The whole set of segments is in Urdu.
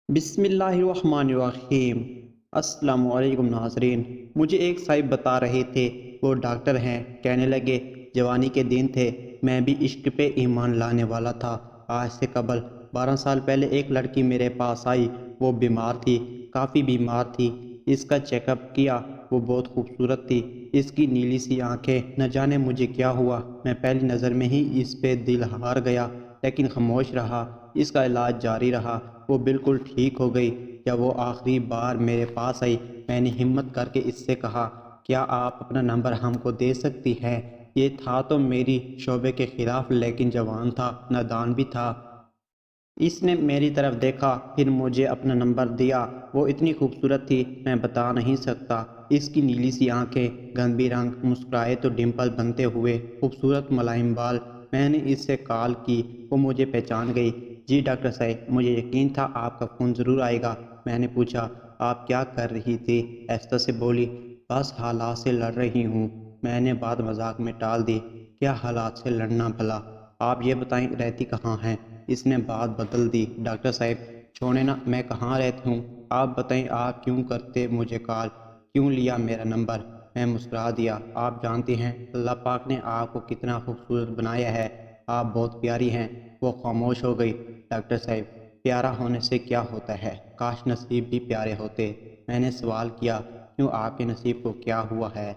بسم اللہ الرحمن الرحیم۔ السلام علیکم ناظرین۔ مجھے ایک صاحب بتا رہے تھے، وہ ڈاکٹر ہیں، کہنے لگے جوانی کے دن تھے، میں بھی عشق پہ ایمان لانے والا تھا۔ آج سے قبل 12 سال پہلے ایک لڑکی میرے پاس آئی، وہ بیمار تھی، کافی بیمار تھی۔ اس کا چیک اپ کیا، وہ بہت خوبصورت تھی، اس کی نیلی سی آنکھیں، نہ جانے مجھے کیا ہوا، میں پہلی نظر میں ہی اس پہ دل ہار گیا، لیکن خاموش رہا۔ اس کا علاج جاری رہا، وہ بالکل ٹھیک ہو گئی۔ جب وہ آخری بار میرے پاس آئی، میں نے ہمت کر کے اس سے کہا، کیا آپ اپنا نمبر ہم کو دے سکتی ہیں؟ یہ تھا تو میری شعبے کے خلاف، لیکن جوان تھا، نادان بھی تھا۔ اس نے میری طرف دیکھا، پھر مجھے اپنا نمبر دیا۔ وہ اتنی خوبصورت تھی، میں بتا نہیں سکتا۔ اس کی نیلی سی آنکھیں، گندی رنگ، مسکرائے تو ڈمپل بنتے ہوئے، خوبصورت ملائم بال۔ میں نے اس سے کال کی، وہ مجھے پہچان گئی۔ جی ڈاکٹر صاحب، مجھے یقین تھا آپ کا فون ضرور آئے گا۔ میں نے پوچھا، آپ کیا کر رہی تھی؟ ایستا سے بولی، بس حالات سے لڑ رہی ہوں۔ میں نے بات مذاق میں ٹال دی، کیا حالات سے لڑنا بھلا؟ آپ یہ بتائیں رہتی کہاں ہیں؟ اس نے بات بدل دی، ڈاکٹر صاحب چھوڑیں نا، میں کہاں رہتی ہوں؟ آپ بتائیں، آپ کیوں کرتے مجھے کال، کیوں لیا میرا نمبر؟ میں مسکرا دیا، آپ جانتے ہیں اللہ پاک نے آپ کو کتنا خوبصورت بنایا ہے، آپ بہت پیاری ہیں۔ وہ خاموش ہو گئی۔ ڈاکٹر صاحب، پیارا ہونے سے کیا ہوتا ہے؟ کاش نصیب بھی پیارے ہوتے۔ میں نے سوال کیا، کیوں، آپ کے نصیب کو کیا ہوا ہے؟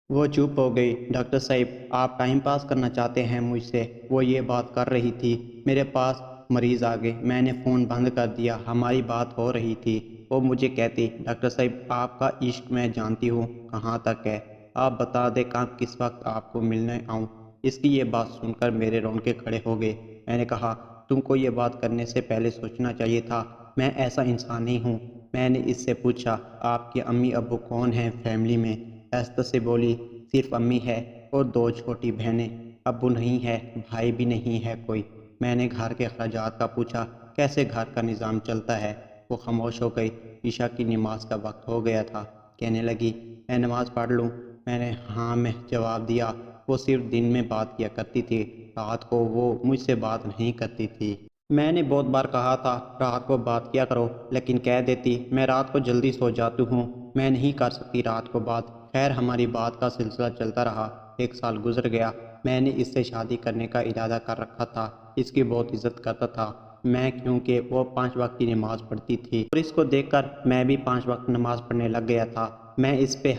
وہ چپ ہو گئی۔ ڈاکٹر صاحب، آپ ٹائم پاس کرنا چاہتے ہیں مجھ سے؟ وہ یہ بات کر رہی تھی، میرے پاس مریض آ گئے، میں نے فون بند کر دیا۔ ہماری بات ہو رہی تھی، وہ مجھے کہتی، ڈاکٹر صاحب آپ کا عشق میں جانتی ہوں کہاں تک ہے، آپ بتا دیں کب کس وقت آپ کو ملنے آؤں؟ اس کی یہ بات سن کر میرے رونگٹے کھڑے ہو گئے۔ میں نے کہا، تم کو یہ بات کرنے سے پہلے سوچنا چاہیے تھا، میں ایسا انسان نہیں ہوں۔ میں نے اس سے پوچھا، آپ کے امی ابو کون ہیں فیملی میں؟ ایستا سے بولی، صرف امی ہے اور 2 چھوٹی بہنیں، ابو نہیں ہے، بھائی بھی نہیں ہے کوئی۔ میں نے گھر کے اخراجات کا پوچھا، کیسے گھر کا نظام چلتا ہے؟ وہ خاموش ہو گئی۔ عشاء کی نماز کا وقت ہو گیا تھا، کہنے لگی، میں نماز پڑھ لوں؟ میں نے ہاں میں جواب دیا۔ وہ صرف دن میں بات کیا کرتی تھی، رات کو وہ مجھ سے بات نہیں کرتی تھی۔ میں نے بہت بار کہا تھا رات کو بات کیا کرو، لیکن کہہ دیتی میں رات کو جلدی سو جاتی ہوں، میں نہیں کر سکتی رات کو بات۔ خیر ہماری بات کا سلسلہ چلتا رہا، 1 سال گزر گیا۔ میں نے اس سے شادی کرنے کا ارادہ کر رکھا تھا، اس کی بہت عزت کرتا تھا میں، کیونکہ وہ 5 وقت کی نماز پڑھتی تھی، اور اس کو دیکھ کر میں بھی 5 وقت نماز پڑھنے لگ گیا تھا۔ میں اس پہ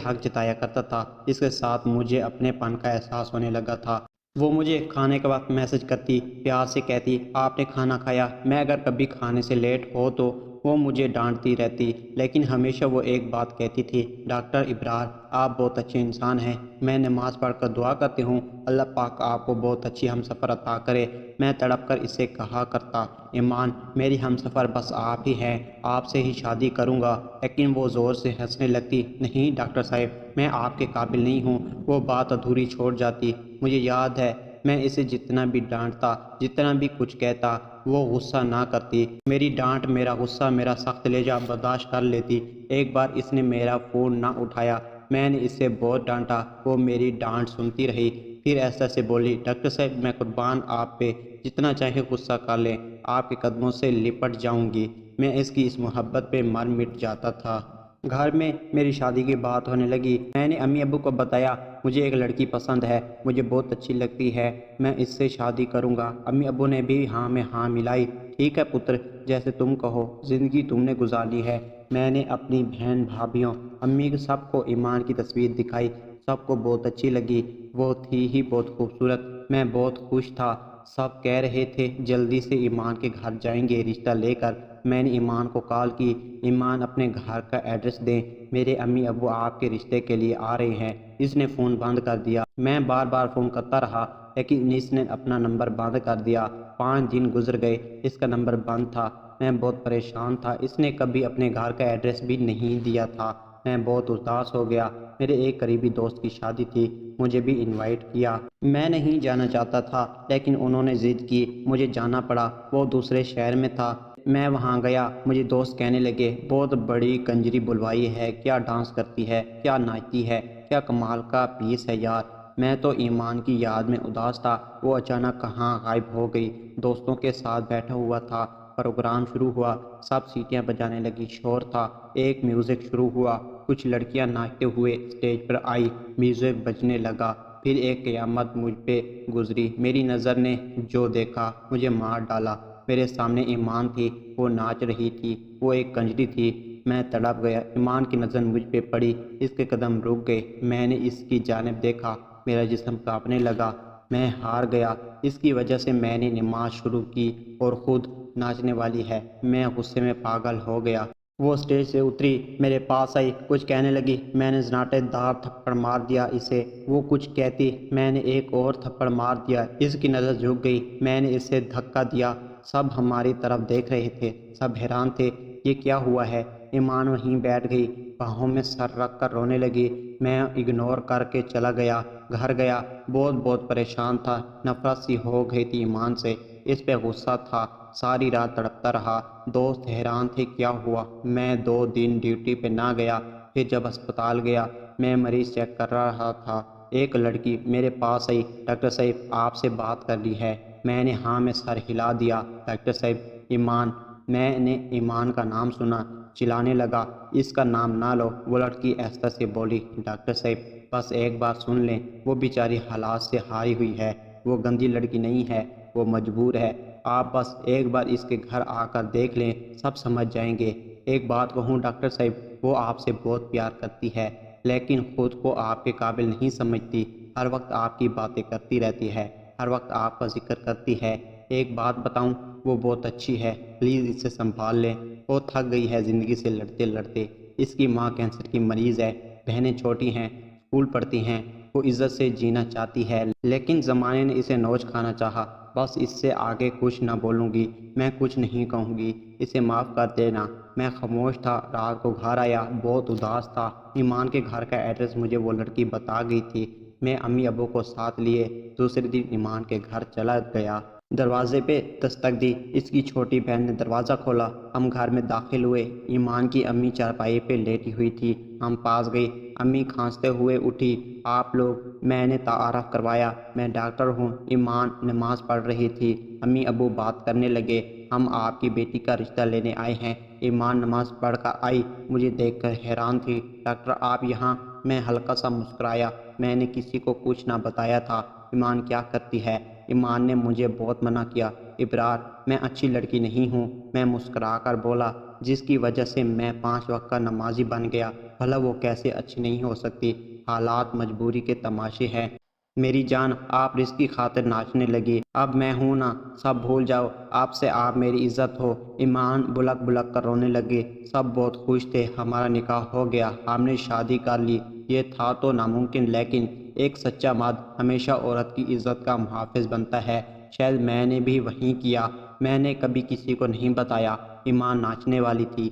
حق جتایا کرتا تھا، اس کے ساتھ مجھے اپنے پن کا احساس ہونے لگا تھا۔ وہ مجھے کھانے کے وقت میسج کرتی، پیار سے کہتی، آپ نے کھانا کھایا؟ میں اگر کبھی کھانے سے لیٹ ہو تو وہ مجھے ڈانٹتی رہتی، لیکن ہمیشہ وہ ایک بات کہتی تھی، ڈاکٹر ابرار آپ بہت اچھے انسان ہیں۔ میں نماز پڑھ کر دعا کرتی ہوں، اللہ پاک آپ کو بہت اچھی ہمسفر عطا کرے۔ میں تڑپ کر اسے کہا کرتا، ایمان میری ہمسفر بس آپ ہی ہیں، آپ سے ہی شادی کروں گا۔ لیکن وہ زور سے ہنسنے لگتی، نہیں ڈاکٹر صاحب میں آپ کے قابل نہیں ہوں۔ وہ بات ادھوری چھوڑ جاتی۔ مجھے یاد ہے میں اسے جتنا بھی ڈانٹتا، جتنا بھی کچھ کہتا، وہ غصہ نہ کرتی۔ میری ڈانٹ، میرا غصہ، میرا سخت لہجہ برداشت کر لیتی۔ ایک بار اس نے میرا فون نہ اٹھایا، میں نے اسے بہت ڈانٹا، وہ میری ڈانٹ سنتی رہی۔ پھر ایسا سے بولی، ڈاکٹر صاحب میں قربان آپ پہ، جتنا چاہے غصہ کر لیں، آپ کے قدموں سے لپٹ جاؤں گی۔ میں اس کی اس محبت پہ مر مٹ جاتا تھا۔ گھر میں میری شادی کی بات ہونے لگی۔ میں نے امی ابو کو بتایا، مجھے ایک لڑکی پسند ہے، مجھے بہت اچھی لگتی ہے، میں اس سے شادی کروں گا۔ امی ابو نے بھی ہاں میں ہاں ملائی۔ ٹھیک ہے پتر، جیسے تم کہو، زندگی تم نے گزارنی ہے۔ میں نے اپنی بہن بھابھیوں، امی سب کو ایمان کی تصویر دکھائی، سب کو بہت اچھی لگی، وہ تھی ہی بہت خوبصورت۔ میں بہت خوش تھا، سب کہہ رہے تھے جلدی سے ایمان کے گھر جائیں گے رشتہ لے کر۔ میں نے ایمان کو کال کی، ایمان اپنے گھر کا ایڈریس دیں، میرے امی ابو آپ کے رشتے کے لیے آ رہے ہیں۔ اس نے فون بند کر دیا۔ میں بار بار فون کرتا رہا، لیکن اس نے اپنا نمبر بند کر دیا۔ 5 دن گزر گئے، اس کا نمبر بند تھا۔ میں بہت پریشان تھا، اس نے کبھی اپنے گھر کا ایڈریس بھی نہیں دیا تھا۔ میں بہت اداس ہو گیا۔ میرے ایک قریبی دوست کی شادی تھی، مجھے بھی انوائٹ کیا۔ میں نہیں جانا چاہتا تھا، لیکن انہوں نے ضد کی، مجھے جانا پڑا۔ وہ دوسرے شہر میں تھا، میں وہاں گیا۔ مجھے دوست کہنے لگے، بہت بڑی کنجری بلوائی ہے، کیا ڈانس کرتی ہے، کیا ناچتی ہے، کیا کمال کا پیس ہے یار، میں تو ایمان کی یاد میں اداس تھا، وہ اچانک کہاں غائب ہو گئی۔ دوستوں کے ساتھ بیٹھا ہوا تھا، پروگرام شروع ہوا، سب سیٹیاں بجانے لگی، شور تھا، ایک میوزک شروع ہوا، کچھ لڑکیاں ناچتے ہوئے اسٹیج پر آئی، میوزک بجنے لگا، پھر ایک قیامت مجھ پہ گزری۔ میری نظر نے جو دیکھا مجھے مار ڈالا۔ میرے سامنے ایمان تھی، وہ ناچ رہی تھی، وہ ایک کنجری تھی۔ میں تڑپ گیا۔ ایمان کی نظر مجھ پہ پڑی، اس کے قدم رک گئے، میں نے اس کی جانب دیکھا، میرا جسم کانپنے لگا، میں ہار گیا۔ اس کی وجہ سے میں نے نماز شروع کی اور خود ناچنے والی ہے۔ میں غصے میں پاگل ہو گیا۔ وہ اسٹیج سے اتری، میرے پاس آئی، کچھ کہنے لگی، میں نے زناٹے دار تھپڑ مار دیا اسے۔ وہ کچھ کہتی، میں نے ایک اور تھپڑ مار دیا۔ اس کی نظر جھک گئی، میں نے اسے دھکا دیا۔ سب ہماری طرف دیکھ رہے تھے، سب حیران تھے، یہ کیا ہوا ہے؟ ایمان وہیں بیٹھ گئی، باہوں میں سر رکھ کر رونے لگی۔ میں اگنور کر کے چلا گیا، گھر گیا، بہت پریشان تھا، نفرت سی ہو گئی تھی ایمان سے، اس پہ غصہ تھا، ساری رات تڑپتا رہا۔ دوست حیران تھے کیا ہوا۔ میں 2 دن ڈیوٹی پہ نہ گیا، پھر جب ہسپتال گیا، میں مریض چیک کر رہا تھا، ایک لڑکی میرے پاس آئی، ڈاکٹر صاحب آپ سے بات کرنی ہے۔ میں نے ہاں میں سر ہلا دیا۔ ڈاکٹر صاحب ایمان۔ میں نے ایمان کا نام سنا، چلانے لگا، اس کا نام نہ لو۔ وہ لڑکی آہستہ سے بولی، ڈاکٹر صاحب بس ایک بار سن لیں، وہ بیچاری حالات سے ہاری ہوئی ہے، وہ گندی لڑکی نہیں ہے، وہ مجبور ہے، آپ بس ایک بار اس کے گھر آ کر دیکھ لیں، سب سمجھ جائیں گے۔ ایک بات کہوں ڈاکٹر صاحب، وہ آپ سے بہت پیار کرتی ہے، لیکن خود کو آپ کے قابل نہیں سمجھتی، ہر وقت آپ کی باتیں کرتی رہتی ہے، ہر وقت آپ کا ذکر کرتی ہے۔ ایک بات بتاؤں، وہ بہت اچھی ہے، پلیز اسے سنبھال لیں، وہ تھک گئی ہے زندگی سے لڑتے لڑتے، اس کی ماں کینسر کی مریض ہے، بہنیں چھوٹی ہیں، اسکول پڑھتی ہیں، وہ عزت سے جینا چاہتی ہے، لیکن زمانے نے اسے نوچ کھانا چاہا۔ بس اس سے آگے کچھ نہ بولوں گی، میں کچھ نہیں کہوں گی، اسے معاف کر دینا۔ میں خاموش تھا، رات کو گھر آیا، بہت اداس تھا۔ ایمان کے گھر کا ایڈریس مجھے وہ لڑکی بتا گئی تھی۔ میں امی ابو کو ساتھ لیے دوسرے دن ایمان کے گھر چلا گیا۔ دروازے پہ دستک دی، اس کی چھوٹی بہن نے دروازہ کھولا، ہم گھر میں داخل ہوئے۔ ایمان کی امی چارپائی پہ لیٹی ہوئی تھی، ہم پاس گئی، امی کھانستے ہوئے اٹھی، آپ لوگ؟ میں نے تعارف کروایا، میں ڈاکٹر ہوں۔ ایمان نماز پڑھ رہی تھی، امی ابو بات کرنے لگے، ہم آپ کی بیٹی کا رشتہ لینے آئے ہیں۔ ایمان نماز پڑھ کر آئی، مجھے دیکھ کر حیران تھی، ڈاکٹر آپ یہاں؟ میں ہلکا سا مسکرایا، میں نے کسی کو کچھ نہ بتایا تھا۔ ایمان کیا کرتی ہے؟ ایمان نے مجھے بہت منع کیا، ابرار میں اچھی لڑکی نہیں ہوں۔ میں مسکرا کر بولا، جس کی وجہ سے میں 5 وقت کا نمازی بن گیا، بھلا وہ کیسے اچھی نہیں ہو سکتی؟ حالات مجبوری کے تماشے ہیں۔ میری جان، آپ رزق کی خاطر ناچنے لگی، اب میں ہوں نا، سب بھول جاؤ، آپ سے آپ میری عزت ہو۔ ایمان بلک بلک کر رونے لگی۔ سب بہت خوش تھے، ہمارا نکاح ہو گیا، ہم نے شادی کر لی۔ یہ تھا تو ناممکن، لیکن ایک سچا مرد ہمیشہ عورت کی عزت کا محافظ بنتا ہے، شاید میں نے بھی وہی کیا۔ میں نے کبھی کسی کو نہیں بتایا، ایمان ناچنے والی تھی،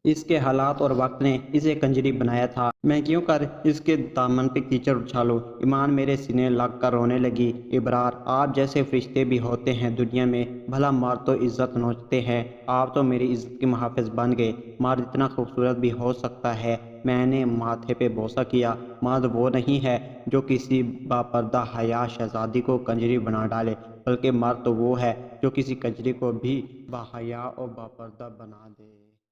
اس کے حالات اور وقت نے اسے کنجری بنایا تھا، میں کیوں کر اس کے دامن پہ کیچڑ اچھالوں؟ ایمان میرے سینے لگ کر رونے لگی، ابرار آپ جیسے فرشتے بھی ہوتے ہیں دنیا میں، بھلا مرد تو عزت نوچتے ہیں، آپ تو میری عزت کے محافظ بن گئے۔ مرد اتنا خوبصورت بھی ہو سکتا ہے۔ میں نے ماتھے پہ بوسہ کیا، مرد وہ نہیں ہے جو کسی باپردہ حیا شہزادی کو کنجری بنا ڈالے، بلکہ مرد تو وہ ہے جو کسی کنجری کو بھی باحیا اور باپردہ بنا دے۔